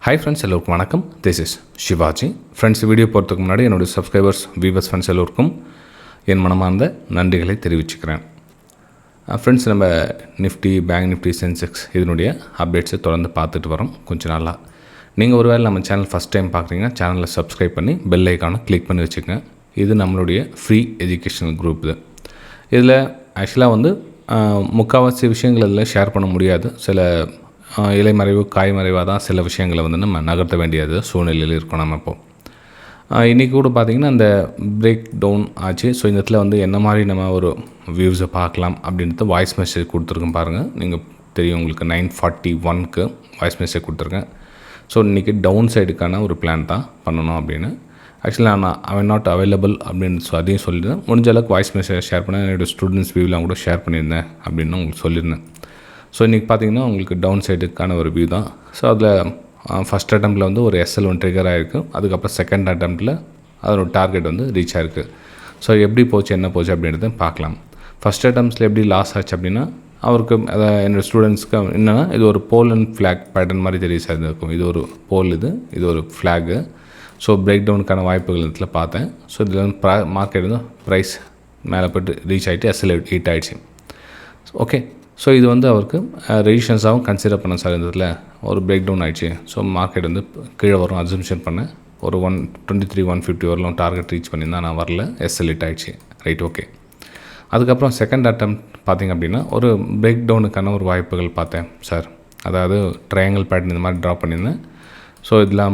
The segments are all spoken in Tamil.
Hi friends, எல்லோருக்கும் வணக்கம். This is shivaji. Friends, video போகிறதுக்கு முன்னாடி என்னோட சப்ஸ்கிரைபர்ஸ் வியூவர்ஸ் ஃப்ரெண்ட்ஸ் எல்லோருக்கும் என் மனமார்ந்த நன்றிகளை தெரிவிச்சுக்கிறேன். ஃப்ரெண்ட்ஸ், நம்ம நிஃப்டி பேங்க் நிஃப்டி சென்செக்ஸ் இதனுடைய அப்டேட்ஸை தொடர்ந்து பார்த்துட்டு வரோம் கொஞ்சம் நாளாக. நீங்கள் ஒருவேளை நம்ம சேனல் ஃபஸ்ட் டைம் பார்க்குறீங்கன்னா சேனலில் சப்ஸ்கிரைப் பண்ணி பெல் ஐக்கானை கிளிக் பண்ணி வச்சுக்கோங்க. இது நம்மளுடைய ஃப்ரீ எஜுகேஷனல் குரூப். இதில் ஆக்சுவலாக முக்கால்வாசி விஷயங்கள் இதில் ஷேர் பண்ண முடியாது. சில இலைமறைவு காய்மறைவாக தான் சில விஷயங்களை நம்ம நகர்த்த வேண்டியது சூழ்நிலையில் இருக்கோம். நம்ம இன்றைக்கி கூட பார்த்திங்கன்னா அந்த பிரேக் டவுன் ஆச்சு. ஸோ இந்த இடத்துல என்ன மாதிரி நம்ம ஒரு வியூஸை பார்க்கலாம் அப்படின்றது வாய்ஸ் மெசேஜ் கொடுத்துருக்கேன் பாருங்கள். நீங்கள் தெரியும், உங்களுக்கு 9:41 வாய்ஸ் மெசேஜ் கொடுத்துருக்கேன். ஸோ இன்றைக்கி டவுன் சைடுக்கான ஒரு பிளான் தான் பண்ணணும் அப்படின்னு. ஆக்சுவலாக நான் நாட் அவைலபிள் அப்படின்னு அதையும் சொல்லியிருந்தேன். முடிஞ்ச அளவுக்கு வாய்ஸ் மெசேஜ் ஷேர் பண்ணேன். என்னோடய ஸ்டூடெண்ட்ஸ் வியூலாம் கூட ஷேர் பண்ணியிருந்தேன் அப்படின்னு உங்களுக்கு சொல்லியிருந்தேன். ஸோ இன்றைக்கி பார்த்திங்கன்னா உங்களுக்கு டவுன் சைடுக்கான ஒரு வியூ தான். ஸோ அதில் ஃபஸ்ட் அட்டெம்ப்டில் ஒரு SL1 ட்ரிகர் ஆகிருக்கு. அதுக்கப்புறம் செகண்ட் அட்டெம்ப்டில் அதோட டார்கெட் ரீச் ஆகிருக்கு. ஸோ எப்படி போச்சு என்ன போச்சு அப்படின்றத பார்க்கலாம். ஃபஸ்ட் அட்டெம்ப்ட்ஸில் எப்படி லாஸ் ஆச்சு அப்படின்னா, அவருக்கு என்னோடய ஸ்டூடெண்ட்ஸ்க்கு என்னென்னா, இது ஒரு போல் அண்ட் ஃப்ளாக் பேட்டர்ன் மாதிரி தெரிய சார் இருக்கும். இது ஒரு போல், இது ஒரு ஃப்ளாகு. ஸோ பிரேக் டவுனுக்கான வாய்ப்புகள் இதில் பார்த்தேன். ஸோ இதில் மார்க்கெட் ப்ரைஸ் மேலே போய்ட்டு ரீச் ஆகிட்டு SL8 ஆகிடுச்சு. ஓகே, ஸோ இது அவருக்கு ரெசிஸ்டன்ஸாகவும் கன்சிடர் பண்ண சார். இந்த இடத்துல ஒரு பிரேக் டவுன் ஆகிடுச்சு. ஸோ மார்க்கெட் கீழே வரும் அசம்ஷன் பண்ணேன். ஒரு 123-150 வரலாம் டார்கெட் ரீச் பண்ணியிருந்தால் நான் வரல, SL8 ஆகிடுச்சு. Right, okay. அதுக்கப்புறம் செகண்ட் அட்டெம்ப்ட் பார்த்திங்க அப்படின்னா ஒரு பிரேக் டவுனுக்கான ஒரு வாய்ப்புகள் பார்த்தேன் சார். அதாவது ட்ரையாங்கிள் பேட்டர்ன் இந்த மாதிரி ட்ராப் பண்ணியிருந்தேன். ஸோ இதில்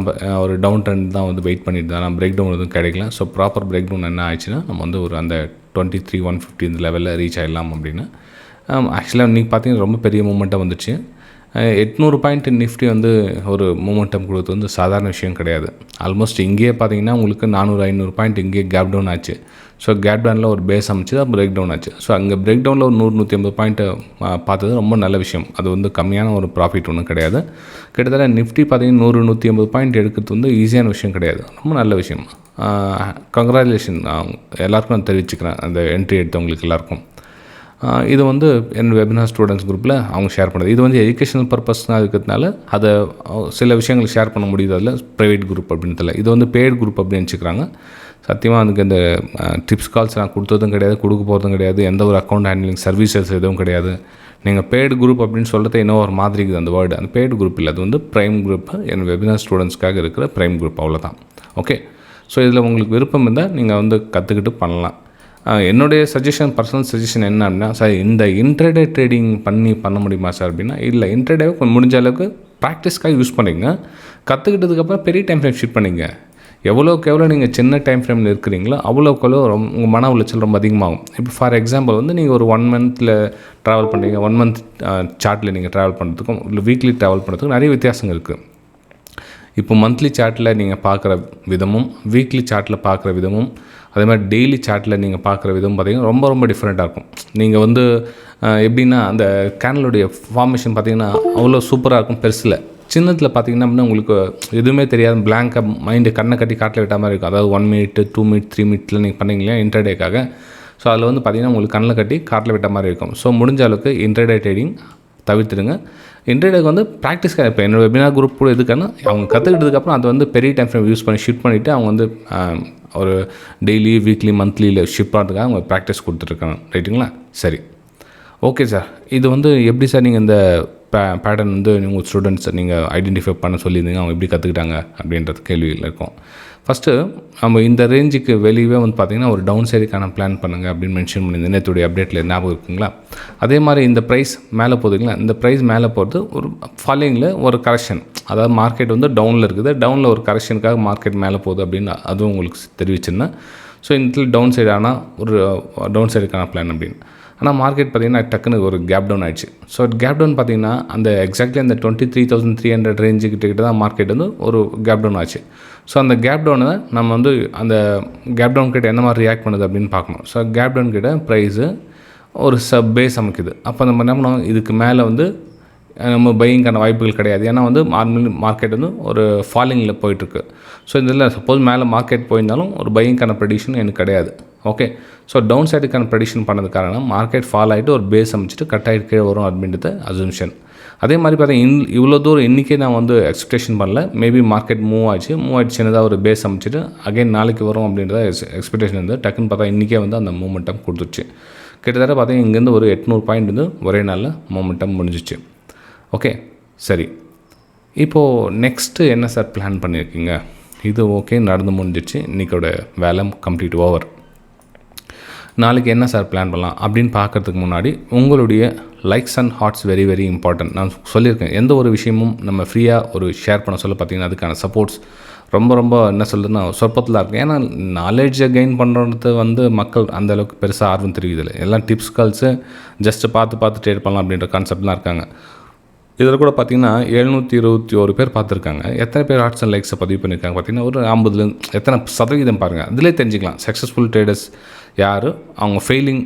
ஒரு டவுன் ட்ரெண்ட் தான் வெயிட் பண்ணிட்டு தான். நான் பிரேக் டவுன் எதுவும் கிடைக்கல. ஸோ ப்ராப்பர் பிரேக் டவுன் என்ன ஆயிடுச்சுன்னா, நம்ம ஒரு அந்த 23-150 இந்த லெவலில் ரீச் ஆகிடலாம் அப்படின்னு. ஆக்சுவலாக இன்றைக்கி பார்த்திங்கன்னா ரொம்ப பெரிய மூமெண்ட்டாக வந்துச்சு. 800 பாயிண்ட் நிஃப்டி ஒரு மூமெண்டம் கொடுத்தது சாதாரண விஷயம் கிடையாது. ஆல்மோஸ்ட் இங்கேயே பார்த்திங்கன்னா உங்களுக்கு 400-500 பாயிண்ட் இங்கேயே கேப் டவுன் ஆச்சு. ஸோ கேப் டவுனில் ஒரு பேஸ் அமைச்சு தான் பிரேக் டவுன் ஆச்சு. ஸோ அங்கே பிரேக் டவுனில் ஒரு 100-150 பாயிண்ட்டை பார்த்தது ரொம்ப நல்ல விஷயம். அது கம்மியான ஒரு ப்ராஃபிட் ஒன்றும் கிடையாது. கிட்டத்தட்ட நிஃப்டி பார்த்திங்கன்னா 100-150 பாயிண்ட் எடுக்கிறது ஈஸியான விஷயம் கிடையாது. ரொம்ப நல்ல விஷயம். கங்க்ராச்சுலேஷன் எல்லாருக்கும் நான் தெரிவிச்சுக்கிறேன், அந்த என்ட்ரி எடுத்தவங்களுக்கு எல்லாருக்கும். இது என் வெபினார் ஸ்டூடெண்ட்ஸ் குரூப்பில் அவங்க ஷேர் பண்ணுறது. இது எஜுகேஷனல் பர்பஸ்னால் இருக்கிறதுனால அதை சில விஷயங்கள் ஷேர் பண்ண முடியுது. அதில் ப்ரைவேட் குரூப் அப்படின்றதில்ல, இது பெய்ட் குரூப் அப்படின்னு நினச்சிக்கிறாங்க. சத்தியமாக இந்த டிப்ஸ் கால்ஸ் நான் கொடுத்ததும் கிடையாது, கொடுக்க போகிறதும் கிடையாது. எந்த ஒரு அக்கௌண்ட் ஹேண்ட்லிங் சர்வீசஸ் எதுவும் கிடையாது. நீங்கள் பெய்டு குரூப் அப்படின்னு சொல்கிறது இன்னும் ஒரு மாதிரி இருக்குது அந்த வேர்டு. அந்த பெய்டு குரூப் இல்லை, அது ப்ரைம் குரூப். என் வெபினார் ஸ்டூடெண்ட்ஸ்க்காக இருக்கிற ப்ரைம் குரூப், அவ்வளோதான். ஓகே, ஸோ இதில் உங்களுக்கு விருப்பம் இருந்தால் நீங்கள் கற்றுக்கிட்டு பண்ணலாம். என்னுடைய சஜஷன், பர்சனல் சஜஷன் என்ன அப்படின்னா, சார் இந்த இன்ட்ரடே ட்ரேடிங் பண்ண முடியுமா சார் அப்படின்னா, இல்லை, இன்ட்ரடேவை கொஞ்சம் முடிஞ்ச அளவுக்கு ப்ராக்டிஸ்க்காக யூஸ் பண்ணிங்க. கற்றுக்கிட்டதுக்கப்புறம் பெரிய டைம் ஃப்ரேம் ஷீட் பண்ணிங்க. எவ்வளோக்கு எவ்வளோ நீங்கள் சின்ன டைம் ஃப்ரேமில் இருக்கிறீங்களோ அவ்வளோக்கு எவ்வளோ உங்கள் மன உளைச்சல் ரொம்ப அதிகமாகும். இப்போ ஃபார் எக்ஸாம்பிள் நீங்கள் ஒரு 1 மந்தில் ட்ராவல் பண்ணுறீங்க. 1 மந்த் சார்ட்டில் நீங்கள் ட்ராவல் பண்ணுறதுக்கும் இல்லை வீக்லி ட்ராவல் பண்ணுறதுக்கும் நிறைய வித்தியாசங்கள் இருக்குது. இப்போ மந்த்லி சார்ட்டில் நீங்கள் பார்க்குற விதமும் வீக்லி சார்ட்டில் பார்க்குற விதமும் அதே மாதிரி டெய்லி சார்ட்டில் நீங்கள் பார்க்குற விதம் பார்த்திங்கன்னா ரொம்ப ரொம்ப டிஃப்ரெண்ட்டாக இருக்கும். நீங்கள் எப்படின்னா அந்த கேனலுடைய ஃபார்மேஷன் பார்த்திங்கன்னா அவ்வளோ சூப்பராக இருக்கும். பெருசில் சின்னத்தில் பார்த்திங்கன்னா அப்படின்னா உங்களுக்கு எதுவுமே தெரியாது, பிளாங்காக மைண்டு கண்ணை கட்டி காட்டில் விட்ட மாதிரி இருக்கும். அதாவது 1 மினிட் 2 மினிட் 3 மினிட்ல நீங்கள் பண்ணீங்களா இன்ட்ரடேக்காக. ஸோ அதில் பார்த்திங்கன்னா உங்களுக்கு கண்ணில் கட்டி காட்டில் விட்ட மாதிரி இருக்கும். ஸோ முடிஞ்ச அளவுக்கு இன்ட்ரடே ட்ரேடிங் தவிர்த்துடுங்க. இன்ட்ரடேக்கு ப்ராக்டிஸ்க்காக இப்போ என்னோட வெபினார் குரூப் கூட எதுக்கான அவங்க கற்றுக்கிட்டதுக்கப்புறம் அது பெரிய டைம் ஃப்ரேம் யூஸ் பண்ணி ஷிஃப்ட் பண்ணிவிட்டு அவங்க ஒரு டெய்லி வீக்லி மந்த்லியில் ஷிஃப்ட் பண்ணுறதுக்காக அவங்க ப்ராக்டிஸ் கொடுத்துட்ருக்காங்க. ரைட்டுங்களா? சரி, ஓகே சார். இது எப்படி சார் நீங்கள் இந்த பேட்டர்ன் உங்கள் ஸ்டூடெண்ட்ஸை நீங்கள் ஐடென்டிஃபை பண்ண சொல்லியிருந்தீங்க, அவங்க எப்படி கற்றுக்கிட்டாங்க அப்படின்றது கேள்வியில் இருக்கும். ஃபஸ்ட்டு நம்ம இந்த ரேஞ்சுக்கு வெளியே பார்த்திங்கன்னா ஒரு டவுன் சைடுக்கான பிளான் பண்ணுங்கள் அப்படின்னு மென்ஷன் பண்ணியிருந்தேன் நேற்றுடைய அப்டேட்டில். ஞாபகம் இருக்குங்களா? அதே மாதிரி இந்த ப்ரைஸ் மேலே போகுதுங்களா, இந்த ப்ரைஸ் மேலே போகிறது ஒரு ஃபாலோயிங்கில் ஒரு கரெக்ஷன். அதாவது மார்க்கெட் டவுனில் இருக்குது, டவுனில் ஒரு கரெக்ஷனுக்காக மார்க்கெட் மேலே போகுது அப்படின்னு அதுவும் உங்களுக்கு தெரிவிச்சிருந்தேன். ஸோ இந்த டவுன் சைடு ஆனால் ஒரு டவுன் சைடுக்கான பிளான் அப்படின்னு. ஆனால் மார்க்கெட் பார்த்திங்கன்னா டக்குன்னு ஒரு கேப் டவுன் ஆகிடுச்சு. ஸோ கேப் டவுன் பார்த்திங்கன்னா அந்த எக்ஸாக்ட்லி அந்த 23,300 ரேஞ்சுக்கிட்ட தான் மார்க்கெட் ஒரு கேப் டவுன் ஆச்சு. ஸோ அந்த கேப் டவுனை நம்ம அந்த கேப் டவுன் கிட்ட என்ன மாதிரி ரியாக்ட் பண்ணுது அப்படின்னு பார்க்கணும். ஸோ கேப் டவுன் கிட்ட ப்ரைஸு ஒரு பேஸ் அமைக்குது. அப்போ நம்ம என்ன பண்ணோம், இதுக்கு மேலே நம்ம பையிங்கான வாய்ப்புகள் கிடையாது. ஏன்னா மார்க்கெட் ஒரு ஃபாலிங்கில் போயிட்டுருக்கு. ஸோ இதில் சப்போஸ் மேலே மார்க்கெட் போயிருந்தாலும் ஒரு பையிங்கான ப்ரெடிக்ஷன் எனக்கு கிடையாது. ஓகே, ஸோ டவுன் சைடுக்கான ப்ரெடிக்ஷன் பண்ணது காரணம் மார்க்கெட் ஃபால் ஆகிட்டு ஒரு பேஸ் அமைச்சிட்டு கட் ஆகிட்டு கீழே வரும் அப்படின்றது அசம்ஷன். அதே மாதிரி பார்த்தீங்கன்னா இவ்வளோ தூரம் இன்றைக்கே நான் வந்து எக்ஸ்பெக்டேஷன் பண்ணல. மேபி மார்க்கெட் மூவ் ஆச்சு சின்னதாக ஒரு பேஸ் அமைச்சிட்டு அகைன் நாளைக்கு வரும் அப்படின்றத எக்ஸ்பெக்டேஷன் இருந்து டக்குன்னு பார்த்தா இன்றைக்கே வந்து அந்த மூமெண்டம் கொடுத்துருச்சு. கிட்டத்தட்ட பார்த்தீங்கன்னா இங்கேருந்து ஒரு 800 பாயிண்ட் வந்து ஒரே நாளில் மூமெண்டம் முடிஞ்சிச்சு. ஓகே, சரி. இப்போது நெக்ஸ்ட்டு என்ன சார் பிளான் பண்ணியிருக்கீங்க? இது ஓகே, நடந்து முடிஞ்சிச்சு, இன்றைக்கோட வேலை கம்ப்ளீட் ஓவர். நாளைக்கு என்ன சார் பிளான் பண்ணலாம் அப்படின்னு பார்க்குறதுக்கு முன்னாடி உங்களுடைய likes and hearts very very important. நான் சொல்லியிருக்கேன், எந்த ஒரு விஷயமும் நம்ம ஃப்ரீயாக ஒரு ஷேர் பண்ண சொல்ல பார்த்தீங்கன்னா அதுக்கான சப்போர்ட்ஸ் ரொம்ப ரொம்ப என்ன சொல்கிறதுன்னா சொற்பத்தில் இருக்குது. ஏன்னா நாலேஜை கெயின் பண்ணுறது வந்து மக்கள் அந்தளவுக்கு பெருசாக ஆர்வம் தெரியுதில்லை. எல்லாம் டிப்ஸ் கால்ஸு ஜஸ்ட்டு பார்த்து ட்ரேட் பண்ணலாம் அப்படின்ற கான்செப்ட்லாம் இருக்காங்க. இதில் கூட பார்த்திங்கன்னா 721 பேர் பார்த்துருக்காங்க. எத்தனை பேர் ஹார்ட்ஸ் அண்ட் லைக்ஸை பதிவு பண்ணியிருக்காங்க பார்த்திங்கன்னா ஒரு 50 எத்தனை சதவீதம் பாருங்கள். அதிலே தெரிஞ்சுக்கலாம் சக்ஸஸ்ஃபுல் ட்ரேடர்ஸ் யார், அவங்க ஃபெயிலிங்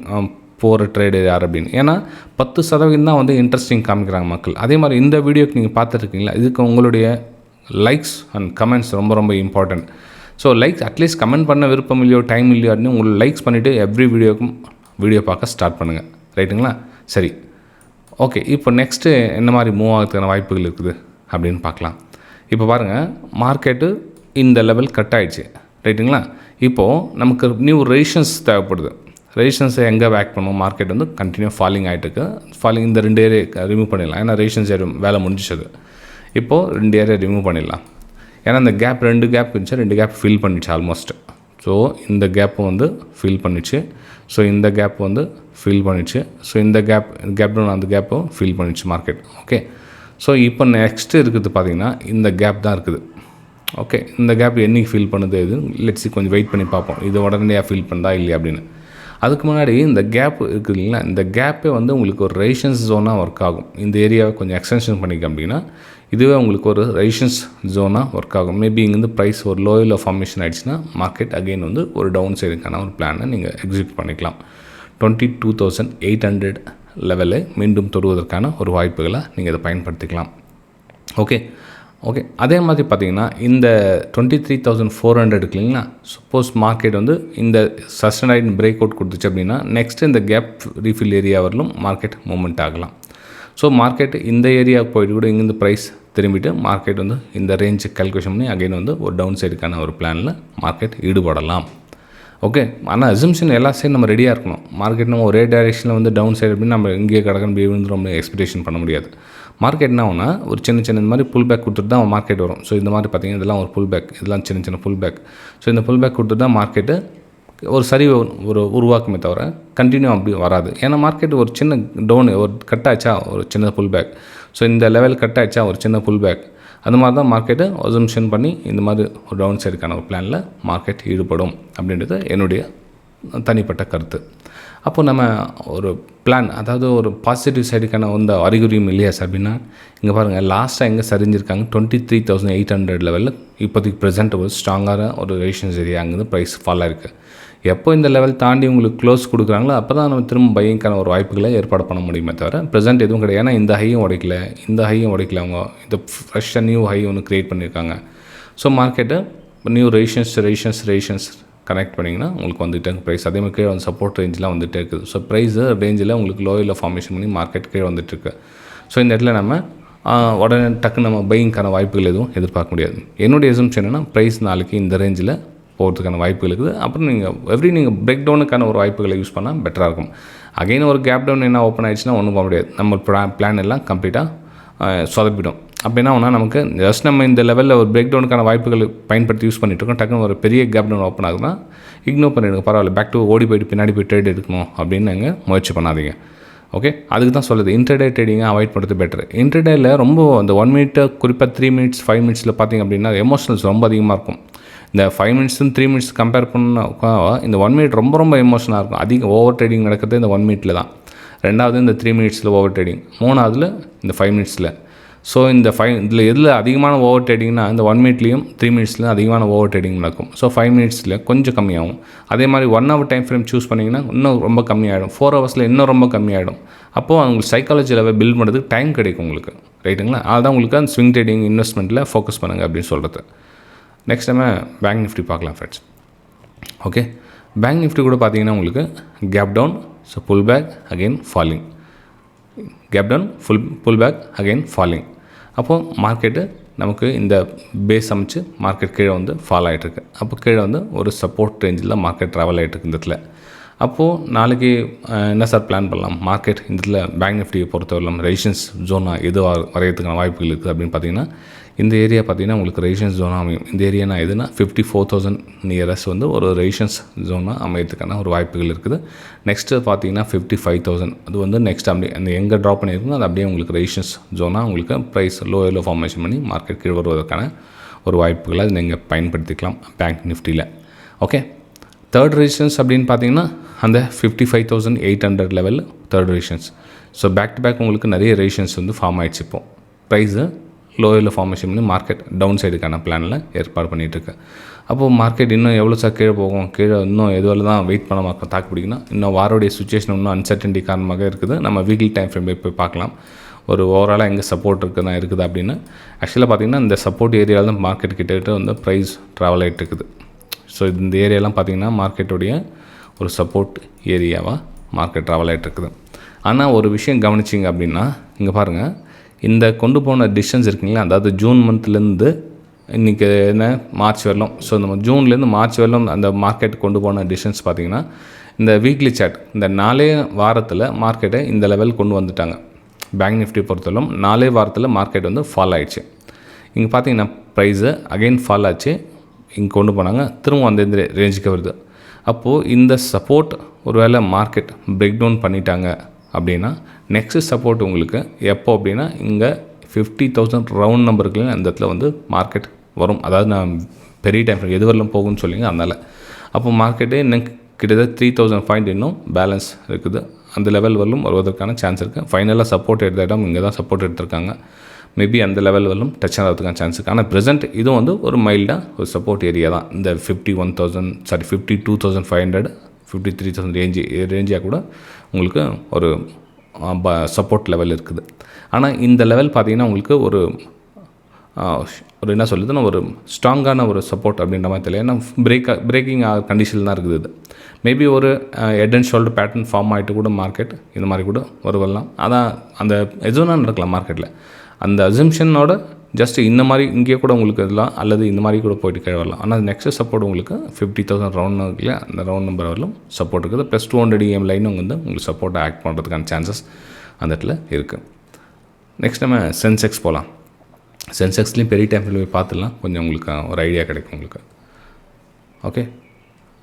போகிற ட்ரேடு யார் அப்படின்னு. ஏன்னா 10% தான் வந்து இன்ட்ரெஸ்டிங் காமிக்கிறாங்க மக்கள். அதே மாதிரி இந்த வீடியோக்கு நீங்கள் பார்த்துருக்கீங்களா, இதுக்கு உங்களுடைய லைக்ஸ் அண்ட் கமெண்ட்ஸ் ரொம்ப ரொம்ப important. So likes at least comment பண்ண விருப்பம் இல்லையோ டைம் இல்லையோ அப்படின்னு உங்களுக்கு லைக்ஸ் பண்ணிவிட்டு எவ்ரி வீடியோக்கும் வீடியோ பார்க்க ஸ்டார்ட் பண்ணுங்கள். ரைட்டுங்களா? சரி, ஓகே. இப்போ நெக்ஸ்ட்டு என்ன மாதிரி மூவ் ஆகிறதுக்கான வாய்ப்புகள் இருக்குது அப்படின்னு பார்க்கலாம். இப்போ பாருங்கள், மார்க்கெட்டு இந்த லெவல் கட் ஆகிடுச்சு. ரைட்டுங்களா? இப்போது நமக்கு நியூ ரெசிஸ்டன்ஸ் தேவைப்படுது. ரெசிஸ்டன்ஸை எங்கே பேக் பண்ணுவோம்? மார்க்கெட் வந்து கண்டினியூ ஃபாலிங் ஆகிட்டுருக்கு. ஃபாலிங் இந்த 2 ஏரியா ரிமூவ் பண்ணிடலாம். ஏன்னா ரெசிஸ்டன்ஸ் ஏரியா வேலை முடிஞ்சிச்சது. இப்போது 2 ஏரியா ரிமூவ் பண்ணிடலாம். ஏன்னா இந்த கேப் 2 கேப் இருந்துச்சு, 2 கேப் ஃபில் பண்ணிச்சு ஆல்மோஸ்ட். ஸோ இந்த கேப்பும் வந்து ஃபில் பண்ணிச்சு. ஸோ இந்த கேப் வந்து ஃபில் பண்ணிச்சு. ஸோ இந்த கேப் டவுன் அந்த கேப்பும் ஃபில் பண்ணிச்சு மார்க்கெட். ஓகே, ஸோ இப்போ நெக்ஸ்ட்டு இருக்குது பார்த்திங்கன்னா இந்த கேப் தான் இருக்குது. ஓகே, இந்த கேப் என்றைக்கு ஃபில் பண்ணுது இது லெட்ஸி கொஞ்சம் வெயிட் பண்ணி பார்ப்போம். இது உடனடியாக ஃபில் பண்ணுதா இல்லையா அப்படின்னு. அதுக்கு முன்னாடி இந்த கேப் இருக்குது இல்லைங்களா, இந்த கேப்பே வந்து உங்களுக்கு ஒரு ரெசிஸ்டன்ஸ் ஜோனாக ஒர்க் ஆகும். இந்த ஏரியாவை கொஞ்சம் எக்ஸ்டென்ஷன் பண்ணிக்க அப்படின்னா இதுவே உங்களுக்கு ஒரு ரெசிஸ்டன்ஸ் ஜோனாக ஒர்க் ஆகும். மேபி இங்கேருந்து ப்ரைஸ் ஒரு லோயில் ஃபார்மேஷன் ஆகிடுச்சுன்னா மார்க்கெட் அகெயின் வந்து ஒரு டவுன் சைடுக்கான ஒரு பிளானை நீங்கள் எக்ஸிக்யூட் பண்ணிக்கலாம். 22,800 லெவலை மீண்டும் தொடுவதற்கான ஒரு வாய்ப்புகளை நீங்கள் இதை பயன்படுத்திக்கலாம். ஓகே, அதே மாதிரி பார்த்திங்கன்னா இந்த 23,400 இருக்கு இல்லைங்களா, சப்போஸ் மார்க்கெட் வந்து இந்த சஸ்டனைட் பிரேக் அவுட் கொடுத்துச்சு அப்படின்னா நெக்ஸ்ட்டு இந்த கேப் ரீஃபில் ஏரியா வரலும் மார்க்கெட் மூவ்மெண்ட் ஆகலாம். ஸோ மார்க்கெட் இந்த ஏரியாவுக்கு போய்ட்டு கூட இங்கேருந்து ப்ரைஸ் திரும்பிட்டு மார்க்கெட் வந்து இந்த ரேஞ்சு கால்குலேஷன் பண்ணி அகைன் வந்து ஒரு டவுன் சைடுக்கான ஒரு பிளானில் மார்க்கெட் ஈடுபடலாம். ஓகே, ஆனால் அசம்ஷன் எல்லா சைடும் நம்ம ரெடியாக இருக்கணும். மார்க்கெட் நம்ம ஒரே டைரெக்ஷனில் வந்து டவுன் சைடு அப்படின்னு நம்ம இங்கேயே கிடக்கணும் விழுந்து ரொம்ப எக்ஸ்பெக்டேஷன் பண்ண முடியாது. மார்க்கெட் என்ன ஆகுனா ஒரு சின்ன இந்த மாதிரி புல் பேக் கொடுத்துட்டு தான் மார்க்கெட் வரும். ஸோ இந்த மாதிரி பார்த்திங்கன்னா இதெல்லாம் ஒரு புல் பேக், இதெல்லாம் சின்ன புல் பேக். ஸோ இந்த புல் பேக் கொடுத்துட்டு தான் மார்க்கெட்டு ஒரு சரிவு ஒரு உருவாக்குமே தவிர கண்டினியூ அப்படி வராது. ஏன்னா மார்க்கெட் ஒரு சின்ன டவுன் ஒரு கட் ஆச்சா ஒரு சின்ன புல் பேக், ஸோ இந்த லெவல் கட் ஆச்சா ஒரு சின்ன புல் பேக், அந்த மாதிரி தான் மார்க்கெட்டை அசம்ஷன் பண்ணி இந்த மாதிரி ஒரு டவுன் சைடுக்கான ஒரு பிளானில் மார்க்கெட் ஈடுபடும் அப்படின்றது என்னுடைய தனிப்பட்ட கருத்து. அப்போது நம்ம ஒரு பிளான், அதாவது ஒரு பாசிட்டிவ் சைடுக்கான இந்த அறிகுறியும் இல்லையா சார் அப்படின்னா இங்கே பாருங்கள், லாஸ்ட்டாக எங்கே சரிஞ்சிருக்காங்க 23,800 லெவலில் இப்போதைக்கு ப்ரெசென்ட் ஒரு ஸ்ட்ராங்கான ஒரு ரெசிஸ்டன்ஸ் ஏரியா அங்கேருந்து ப்ரைஸ் ஃபால் ஆகிருக்கு. எப்போ இந்த லெவல் தாண்டி உங்களுக்கு க்ளோஸ் கொடுக்குறாங்களோ அப்போ தான் நம்ம திரும்ப பையிங்கான ஒரு வாய்ப்புகளை ஏற்பாடு பண்ண முடியுமே தவிர ப்ரெசென்ட் எதுவும் கிடையாது. ஏன்னா இந்த ஹையும் உடைக்கல, இந்த ஹையும் உடைக்கல, அவங்க இந்த ஃப்ரெஷ்ஷாக நியூ ஹை ஒன்று க்ரியேட் பண்ணியிருக்காங்க. So market new resistance connect பண்ணிங்கன்னா உங்களுக்கு வந்துகிட்டே இருக்குது ப்ரைஸ். அதே மாதிரி கீழே வந்து சப்போர்ட் ரேஞ்செலாம் வந்துகிட்டே இருக்குது. ஸோ ப்ரைஸ் ரேஞ்சில் உங்களுக்கு லோயில் ஃபார்மேஷன் பண்ணி மார்க்கெட் கீழே வந்துட்டுருக்கு. ஸோ இந்த இடத்துல நம்ம உடனே டக்குன்னு நம்ம பையிங்கான வாய்ப்புகள் எதுவும் எதிர்பார்க்க முடியாது. என்னுடைய எசம்ஷன் என்னென்னா ப்ரைஸ் நாளைக்கு இந்த ரேஞ்சில் போகிறதுக்கான வாய்ப்புகள் இருக்குது. அப்புறம் நீங்கள் பிரேக் டவுனுக்கான ஒரு வாய்ப்புகளை யூஸ் பண்ணால் பெட்டராக இருக்கும். அகைன் ஒரு கேப் டவுன் என்ன ஓப்பன் ஆகிடுச்சுன்னா ஒன்றும் போக முடியாது. நம்ம பிளான் எல்லாம் கம்ப்ளீட்டாக சொதப்பிடும். அப்படின்னா ஒன்றா நமக்கு ஜஸ்ட் நம்ம இந்த லெவலில் ஒரு பிரேக் டவுனுக்கான வாய்ப்புகளை பயன்படுத்தி யூஸ் பண்ணிகிட்ருக்கோம். டக்குன்னு ஒரு பெரிய கேப் டவுன் ஓப்பன் ஆகுதுன்னா இக்னோர் பண்ணிடுங்க, பரவாயில்ல, பேக் டு ஓடி போய்ட்டு பின்னாடி போய் ட்ரேட் எடுக்கணும் அப்படின்னு நீங்கள் முயற்சி பண்ணாதீங்க. ஓகே, அதுக்கு தான் சொல்லுது இன்ட்ரடே ட்ரேடிங்கை அவாய்ட் பண்ணுறது பெட்டர். இன்ட்ரடேயில் ரொம்ப அந்த 1 மினிட்டு குறிப்பாக 3 மினிட்ஸ் 5 மினிட்ஸில் பார்த்திங்க அப்படின்னா எமோஷனல்ஸ் ரொம்ப அதிகமாக இருக்கும். இந்த 5 மினிட்ஸும் 3 மினிட்ஸ் கம்பேர் பண்ண இந்த 1 மினிட் ரொம்ப எமோஷனாக இருக்கும். அதிகம் ஓவர் ட்ரேடிங் நடக்கிறது இந்த 1 மினிட்டில் தான். ரெண்டாவது இந்த 3 மினிட்ஸில் ஓவர் ட்ரேடிங், மூணாவதுல இந்த 5 மினிட்ஸில். ஸோ இந்த இதில் எதில் அதிகமான ஓவர் ட்ரேடிங்னா இந்த 1 மினிட்லேயும் 3 மினிட்ஸ்லையும் அதிகமான ஓவர் ட்ரேடிங் நடக்கும். ஸோ 5 மினிட்ஸில் கொஞ்சம் கம்மியாகும். அதே மாதிரி 1 ஹவர் டைம் ஃப்ரேம் சூஸ் பண்ணிங்கன்னா இன்னும் ரொம்ப கம்மியாகிடும். 4 ஹவர்ஸில் இன்னும் ரொம்ப கம்மியாகிடும். அப்போது உங்களுக்கு சைக்காலஜி லெவல் பில்ட் பண்ணுறதுக்கு டைம் கிடைக்கும் உங்களுக்கு. ரைட்டுங்களா? அதுதான் உங்களுக்கு அந்த ஸ்விங் ட்ரேடிங் இன்வெஸ்ட்மெண்ட்டில் ஃபோக்கஸ் பண்ணுங்கள் அப்படின்னு சொல்கிறது. நெக்ஸ்ட் நம்ம பேங்க் நிஃப்டி பார்க்கலாம் ஃப்ரெண்ட்ஸ். ஓகே, பேங்க் நிஃப்டி கூட பார்த்தீங்கன்னா உங்களுக்கு gap down, so pull back, again falling. Gap down, pull back, again falling. அப்போது மார்க்கெட்டு நமக்கு இந்த பேஸ் அமைச்சு மார்க்கெட் கீழே வந்து ஃபால் ஆகிட்டுருக்கு. அப்போ கீழே வந்து ஒரு சப்போர்ட் ரேஞ்சில் மார்க்கெட் ட்ராவல் ஆகிட்டுருக்கு இந்த இடத்துல. அப்போது நாளைக்கு என்ன சார் பிளான் பண்ணலாம்? மார்க்கெட் இந்த இடத்துல பேங்க் நிஃப்டியை பொறுத்தவரையிலும் ரெசிஸ்டன்ஸ் ஜோனாக எது வரையறதுக்கான வாய்ப்புகள் இருக்குது அப்படின்னு பார்த்தீங்கன்னா, இந்த ஏரியா பார்த்தீங்கன்னா உங்களுக்கு ரெசிஸ்டன்ஸ் ஜோனாக அமையும். இந்த ஏரியா எதுனா 54,000 நியரஸ்ட் வந்து ஒரு ரெசிஸ்டன்ஸ் ஜோனாக அமையறதுக்கான ஒரு வாய்ப்புகள் இருக்குது. நெக்ஸ்ட்டு பார்த்தீங்கன்னா 55,000 அது வந்து நெக்ஸ்ட் அப்படியே அந்த எங்கே ட்ராப் பண்ணியிருக்கோ அது அப்படியே உங்களுக்கு ரெசிஸ்டன்ஸ் ஜோனாக உங்களுக்கு ப்ரைஸ் லோவில் ஃபார்மேஷன் பண்ணி மார்க்கெட் கீழே வருவதற்கான ஒரு வாய்ப்புகளை அது நீங்கள் பயன்படுத்திக்கலாம் பேங்க் நிஃப்டியில். ஓகே, தேர்ட் ரெசிஸ்டன்ஸ் அப்படின்னு பார்த்தீங்கன்னா அந்த 55,800 லெவலில் third resistance. So back to back உங்களுக்கு நிறைய ரெசிஸ்டன்ஸ் வந்து ஃபார்ம் ஆகிடுச்சு. இப்போது ப்ரைஸு லோயில் ஃபார்மேஷன் பண்ணி மார்க்கெட் டவுன் சைடுக்கான பிளானில் ஏற்பாடு பண்ணிகிட்ருக்கு. அப்போது மார்க்கெட் இன்னும் எவ்வளோ சார் கீழே போகும், கீழே இன்னும் எதுவால தான் வெயிட் பண்ண தாக்கு பிடிக்கணும், இன்னும் வாரோடைய சுச்சுவேஷன் இன்னும் அன்சர்டன்டி காரணமாக இருக்குது. நம்ம வீக்லி டைம் ஃப்ரேம் போய் பார்க்கலாம் ஒரு ஓவராலாக எங்கே சப்போர்ட் இருக்குது அப்படின்னு. ஆக்சுவலாக பார்த்திங்கன்னா இந்த சப்போர்ட் ஏரியாவில் தான் மார்க்கெட் கிட்டே வந்து ப்ரைஸ் ட்ராவல் ஆகிட்டு இருக்குது. ஸோ இந்த ஏரியாலாம் பார்த்திங்கன்னா மார்க்கெட்டுடைய ஒரு சப்போர்ட் ஏரியாவாக மார்க்கெட் ட்ராவல் ஆகிட்டு இருக்குது. ஆனால் ஒரு விஷயம் கவனிச்சிங்க அப்படின்னா இங்கே பாருங்கள், இந்த கொண்டு போன டிஸ்டன்ஸ் இருக்குங்களா, அதாவது ஜூன் மந்த்லேருந்து இன்றைக்கி என்ன மார்ச் வரலாம். ஸோ நம்ம ஜூன்லேருந்து மார்ச் வரலாம் அந்த மார்க்கெட் கொண்டு போன டிஸ்டன்ஸ் பார்த்திங்கன்னா இந்த வீக்லி சார்ட் இந்த 4 வாரத்தில் மார்க்கெட்டை இந்த லெவல் கொண்டு வந்துட்டாங்க. பேங்க் நிஃப்டி பொறுத்தவரைக்கும் 4 வாரத்தில் மார்க்கெட் வந்து ஃபால் ஆகிடுச்சு. இங்கே பார்த்தீங்கன்னா ப்ரைஸு அகைன் ஃபால் ஆச்சு, இங்கே கொண்டு போனாங்க, திரும்ப அந்த ரேஞ்சுக்கு வருது. அப்போது இந்த சப்போர்ட் ஒரு வேளை மார்க்கெட் பிரேக் டவுன் பண்ணிட்டாங்க அப்படின்னா நெக்ஸ்ட்டு சப்போர்ட் உங்களுக்கு எப்போ அப்படின்னா இங்கே 50,000 ரவுண்ட் நம்பருக்கு அந்த இடத்துல வந்து மார்க்கெட் வரும். அதாவது நான் பெரிய டைம் எது வரலாம் போகும்னு சொல்லிங்க அதனால். அப்போ மார்க்கெட்டே இன்னும் கிட்டத்தட்ட 3,000 பாயிண்ட் இன்னும் பேலன்ஸ் இருக்குது. அந்த லெவல் வரலும் வருவதற்கான சான்ஸ் இருக்குது. ஃபைனலாக சப்போர்ட் எடுத்த இடம் இங்கே தான் சப்போர்ட் எடுத்திருக்காங்க. மேபி அந்த லெவல் வரலும் டச் ஆகிறதுக்கான சான்ஸ் இருக்குது. ஆனால் ப்ரெசென்ட் இதுவும் வந்து ஒரு மைல்டாக ஒரு சப்போர்ட் ஏரியா தான். இந்த 52,500 53,000 ரேஞ்சாக கூட உங்களுக்கு ஒரு சப்போர்ட் லெவல் இருக்குது. ஆனால் இந்த லெவல் பார்த்திங்கன்னா உங்களுக்கு ஒரு என்ன சொல்லுதுன்னா ஒரு ஸ்ட்ராங்கான ஒரு சப்போர்ட் அப்படின்ற மாதிரி தெரியல. ஏன்னா பிரேக்கிங் கண்டிஷனில் தான் இருக்குது. இது மேபி ஒரு head and shoulder pattern form ஆகிட்டு கூட மார்க்கெட் இந்த மாதிரி கூட வரலாம். அதான் அந்த எதுனா நடக்கலாம் மார்க்கெட்டில். அந்த அசம்ஷனோட ஜஸ்ட் இந்த மாதிரி இங்கே கூட உங்களுக்கு இதெல்லாம் அல்லது இந்த மாதிரி கூட போயிட்டு கீழே வரலாம். ஆனால் நெக்ஸ்ட் சப்போர்ட் உங்களுக்கு 50,000 ரவுண்ட் இருக்குல்ல, அந்த ரவுண்ட் நம்பர் வரலும் சப்போர்ட் இருக்குது. ப்ளஸ் 200 EM லைனும் வந்து உங்களுக்கு சப்போர்ட்டை ஆக்ட் பண்ணுறதுக்கான சான்சஸ் அந்த இடத்துல இருக்குது. நெக்ஸ்ட் நம்ம சென்செக்ஸ் போகலாம். சென்செக்ஸ்லேயும் பெரிய டைமில் போய் பார்த்துலாம் கொஞ்சம் உங்களுக்கு ஒரு ஐடியா கிடைக்கும் உங்களுக்கு. ஓகே,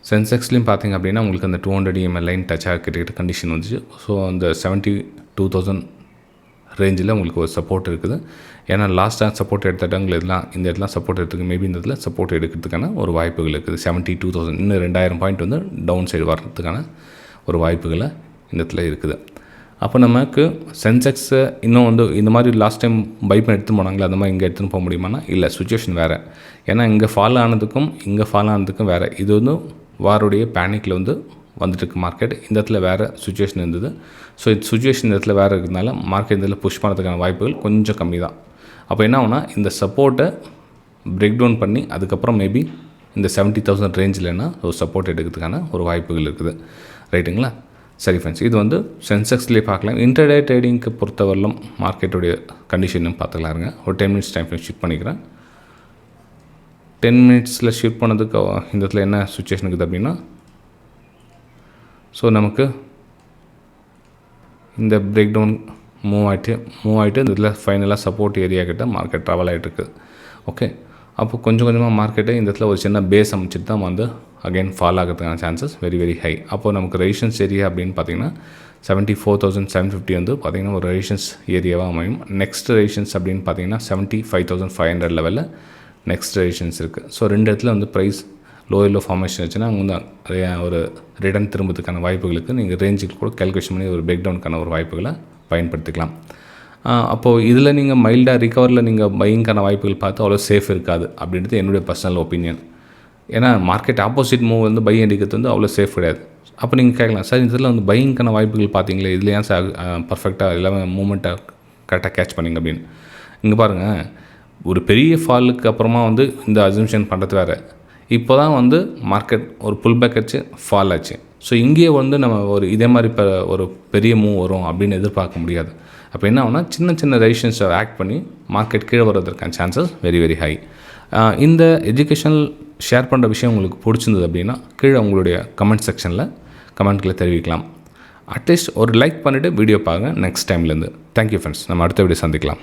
சென்செக்ஸ்லேயும் பார்த்திங்க அப்படின்னா உங்களுக்கு அந்த 200 EM லைன் டச் ஆகிட்ட கண்டிஷன் வந்துச்சு. ஸோ அந்த 72,000 ரேஞ்சில் உங்களுக்கு ஒரு சப்போர்ட் இருக்குது. ஏன்னா லாஸ்ட்டாக சப்போர்ட் எடுத்த இடங்கள் இதெல்லாம் இந்த இடத்துல சப்போர்ட் எடுத்துக்கு மேபி இந்த இடத்துல சப்போர்ட் எடுக்கிறதுக்கான ஒரு வாய்ப்புகள் இருக்குது. 72,000 இன்னும் 2,000 பாயிண்ட் வந்து டவுன் சைடு வர்றதுக்கான ஒரு வாய்ப்புகளை இந்த இடத்துல இருக்குது. அப்போ நமக்கு சென்செக்ஸை இன்னும் வந்து இந்த மாதிரி லாஸ்ட் டைம் பை பண்ணி எடுத்துன்னு போனாங்களே அந்த மாதிரி இங்கே எடுத்துன்னு போக முடியுமானா இல்லை, சுச்சுவேஷன் வேறு. ஏன்னா இங்கே ஃபால் ஆனதுக்கும் இங்கே ஃபால் ஆனதுக்கும் வேறு. இது வந்து வாருடைய பேனிக்கில் வந்து வந்துட்டுருக்கு மார்க்கெட். இந்த இடத்துல வேறு சுச்சுவேஷன் இருந்தது. ஸோ இந்த சுச்சுவேஷன் இந்த இடத்துல வேறு இருக்கிறதுனால மார்க்கெட் இந்த இடத்துல புஷ் பண்ணுறதுக்கான வாய்ப்புகள் கொஞ்சம் கம்மி தான். அப்போ என்ன ஆகுனா இந்த சப்போர்ட்டை பிரேக் டவுன் பண்ணி அதுக்கப்புறம் மேபி இந்த 70,000 ரேஞ்சில்னா ஒரு சப்போர்ட் எடுக்கிறதுக்கான ஒரு வாய்ப்புகள் இருக்குது. ரைட்டுங்களா? சரி ஃப்ரெண்ட்ஸ், இது வந்து சென்செக்ஸ்லேயே பார்க்கலாம். இன்டர்டே ட்ரேடிங்க்கு பொறுத்தவரையிலும் மார்க்கெட்டுடைய கண்டிஷனும் பார்த்துக்கலாம் இருங்க. ஒரு 10 மினிட்ஸ் டைம் ஃப்ரேம் ஷிஃப்ட் பண்ணிக்கிறேன். 10 மினிட்ஸில் ஷிஃப்ட் பண்ணதுக்கு இந்த இடத்துல என்ன சுச்சுவேஷன் இருக்குது அப்படின்னா, ஸோ நமக்கு இந்த பிரேக் டவுன் மூவ் ஆகிட்டு இந்த இதில் ஃபைனலாக சப்போர்ட் ஏரியா கிட்ட மார்க்கெட் ட்ராவல் ஆகிட்டு இருக்குது. ஓகே, அப்போ கொஞ்சம் கொஞ்சமாக மார்க்கெட்டை இந்த இடத்துல ஒரு சின்ன பேஸ் அமைச்சிட்டு தான் வந்து அகைன் ஃபால் ஆகிறதுக்கான சான்சஸ் வெரி வெரி ஹை. அப்போது நமக்கு ரெசிஸ்டன்ஸ் ஏரியா அப்படின்னு பார்த்திங்கன்னா 74,750 வந்து பார்த்திங்கன்னா ஒரு ரெசிஸ்டன்ஸ் ஏரியாவாக அமையும். நெக்ஸ்ட் ரெசிஸ்டன்ஸ் அப்படின்னு பார்த்திங்கன்னா 75,500 லெவலில் நெக்ஸ்ட் ரெசிஸ்டன்ஸ் இருக்குது. ஸோ ரெண்டு இடத்துல வந்து ப்ரைஸ் லோ ஃபார்மேஷன் வச்சுன்னா அங்கே வந்து ஒரு ரிட்டர்ன் திரும்புறதுக்கான வாய்ப்புகளுக்கு நீங்கள் ரேஞ்சுக்கு கூட கேல்குலேஷன் பண்ணி ஒரு பிரேக் டவுனுக்கான ஒரு வாய்ப்புகளை பயன்படுத்திக்கலாம். அப்போது இதில் நீங்கள் மைல்டாக ரிகவரில் நீங்கள் பையிங்கான வாய்ப்புகள் பார்த்து அவ்வளோ சேஃப் இருக்காது அப்படின்றது என்னுடைய பர்சனல் ஒப்பீனியன். ஏன்னா மார்க்கெட் ஆப்போசிட் மூவ் வந்து பை அடிக்கிறது வந்து அவ்வளோ சேஃப் கிடையாது. அப்போ நீங்கள் கேட்கலாம், சார் இதில் வந்து பையிங்கான வாய்ப்புகள் பார்த்தீங்களே, இதில் ஏன் சார் பர்ஃபெக்டாக எல்லாமே மூமெண்ட்டை கரெக்டாக கேட்ச் பண்ணிங்க அப்படின்னு. இங்கே பாருங்கள், ஒரு பெரிய ஃபாலுக்கு அப்புறமா வந்து இந்த அசம்ஷன் பண்ணுறது வேறு. இப்போ தான் வந்து மார்க்கெட் ஒரு புல் பேக் வச்சு ஃபால் ஆச்சு. ஸோ இங்கேயே வந்து நம்ம ஒரு இதே மாதிரி இப்போ ஒரு பெரிய மூவ் வரும் அப்படின்னு எதிர்பார்க்க முடியாது. அப்போ என்ன ஆகுனா சின்ன சின்ன ரெசிஷன்ஸை ஆக்ட் பண்ணி மார்க்கெட் கீழே வர்றதுக்கான சான்சஸ் வெரி வெரி ஹை. இந்த எஜுகேஷனல் ஷேர் பண்ணுற விஷயம் உங்களுக்கு பிடிச்சிருந்தது அப்படின்னா கீழே உங்களுடைய கமெண்ட் செக்ஷனில் கமெண்ட்களை தெரிவிக்கலாம். அட்லீஸ்ட் ஒரு லைக் பண்ணிவிட்டு வீடியோ பாருங்கள் நெக்ஸ்ட் டைம்லேருந்து. Thank you friends. நம்ம அடுத்த வீடியோ சந்திக்கலாம்.